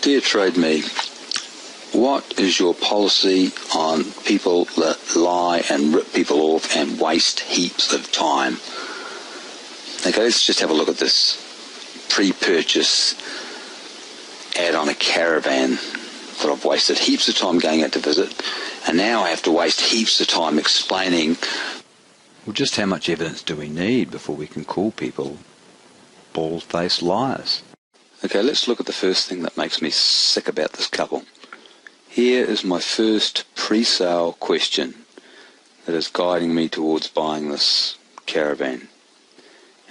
Dear Trade Me, what is your policy on people that lie and rip people off and waste heaps of time? Okay, let's just have a look at this pre-purchase ad on a caravan that I've wasted heaps of time going out to visit, and now I have to waste heaps of time explaining, well, just how much evidence do we need before we can call people bald-faced liars? Okay, let's look at the first thing that makes me sick about this couple. Here is my first pre-sale question that is guiding me towards buying this caravan.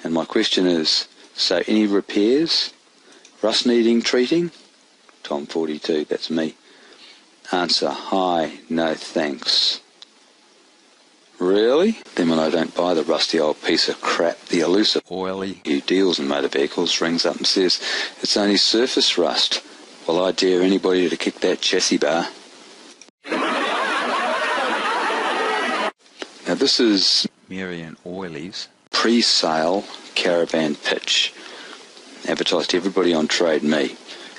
And my question is, so any repairs? Rust needing treating? Tom 42, that's me. Answer, hi, no thanks. Really? Then when I don't buy the rusty old piece of crap, the elusive oily who deals in motor vehicles rings up and says, it's only surface rust. Well, I dare anybody to kick that chassis bar. Now this is Mary and Oiley's pre-sale caravan pitch, advertised to everybody on Trade Me,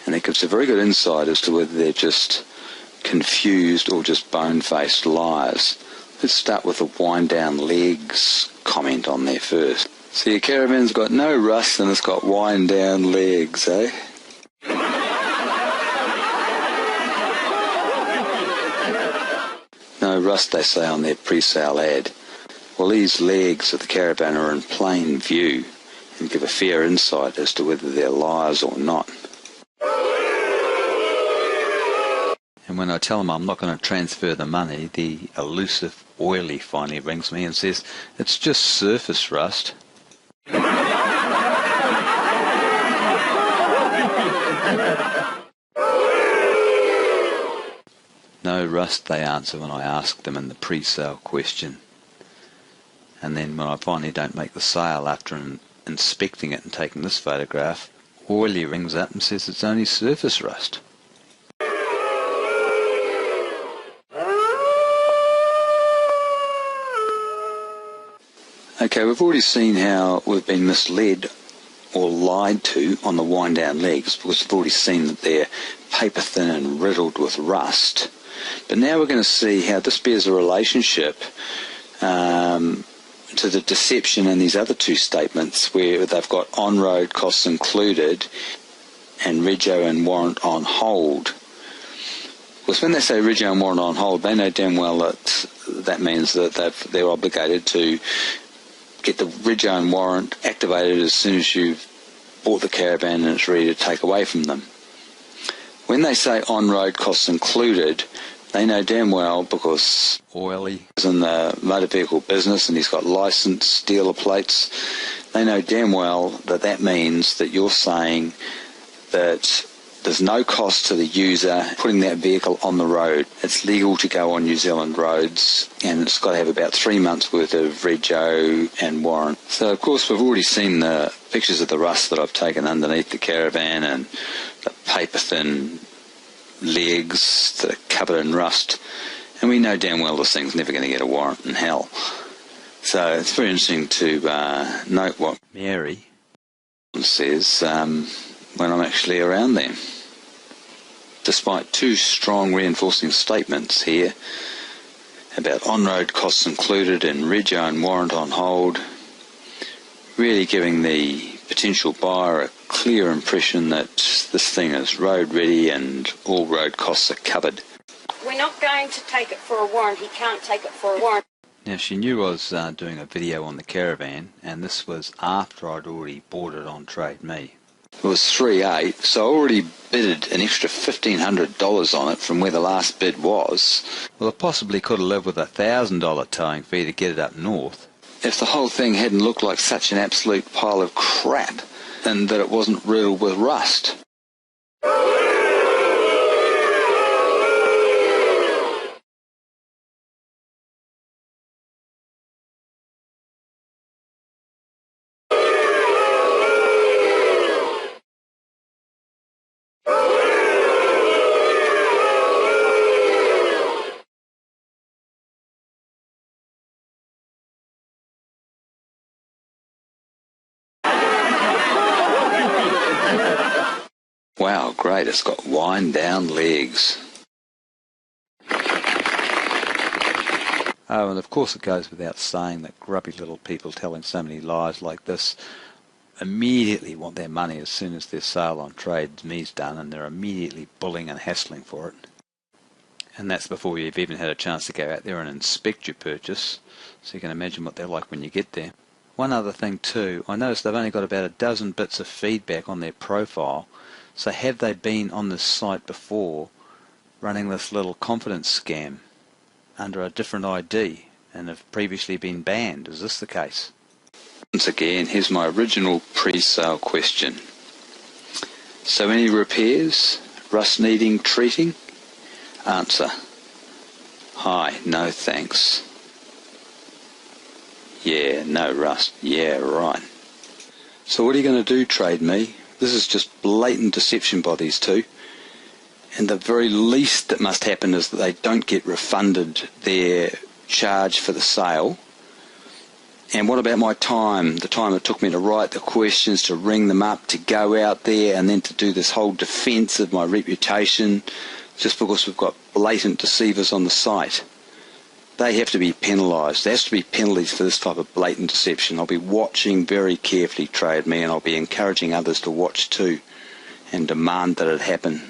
and it gives a very good insight as to whether they're just confused or just bone-faced liars. Let's start with the wind down legs comment on there first. So your caravan's got no rust and it's got wind down legs, eh? No rust, they say on their pre-sale ad. Well, these legs of the caravan are in plain view and give a fair insight as to whether they're liars or not. And when I tell them I'm not going to transfer the money, the elusive Oily finally rings me and says, it's just surface rust. No rust, they answer when I ask them in the pre-sale question. And then when I finally don't make the sale after inspecting it and taking this photograph, Oily rings up and says it's only surface rust. Okay, we've already seen how we've been misled or lied to on the wind-down legs, because we've already seen that they're paper-thin and riddled with rust. But now we're going to see how this bears a relationship to the deception in these other two statements, where they've got on-road costs included and rego and warrant on hold. Because when they say rego and warrant on hold, they know damn well that means that they're obligated to get the rego and warrant activated as soon as you've bought the caravan and it's ready to take away from them. When they say on-road costs included, they know damn well, because Oily is in the motor vehicle business and he's got license, dealer plates, they know damn well that that means that you're saying that there's no cost to the user putting that vehicle on the road. It's legal to go on New Zealand roads, and it's got to have about 3 months worth of rego and warrant. So of course we've already seen the pictures of the rust that I've taken underneath the caravan and the paper thin legs that are covered in rust, and we know damn well this thing's never going to get a warrant in hell. So it's very interesting to note what Mary says when I'm actually around them. Despite two strong reinforcing statements here about on-road costs included and rego and warrant on hold, really giving the potential buyer a clear impression that this thing is road ready and all road costs are covered. We're not going to take it for a warrant. He can't take it for a warrant. Now, she knew I was doing a video on the caravan, and this was after I'd already bought it on Trade Me. It was 3.8, so I already bidded an extra $1,500 on it from where the last bid was. Well, I possibly could have lived with a $1,000 towing fee to get it up north, if the whole thing hadn't looked like such an absolute pile of crap, and that it wasn't riddled with rust. Wow, great, it's got wind down legs. Oh, and of course it goes without saying that grubby little people telling so many lies like this immediately want their money as soon as their sale on Trade Me's done, and they're immediately bullying and hassling for it. And that's before you've even had a chance to go out there and inspect your purchase, so you can imagine what they're like when you get there. One other thing too, I noticed they've only got about a dozen bits of feedback on their profile, so have they been on this site before running this little confidence scam under a different ID and have previously been banned? Is this the case? Once again, here's my original pre-sale question. So any repairs? Rust needing treating? Answer. Hi, no thanks. Yeah, no rust. Yeah, right. So what are you going to do, Trade Me? This is just blatant deception by these two. And the very least that must happen is that they don't get refunded their charge for the sale. And what about my time? The time it took me to write the questions, to ring them up, to go out there, and then to do this whole defence of my reputation, just because we've got blatant deceivers on the site. They have to be penalised. There has to be penalties for this type of blatant deception. I'll be watching very carefully, Trade Me, and I'll be encouraging others to watch too and demand that it happen.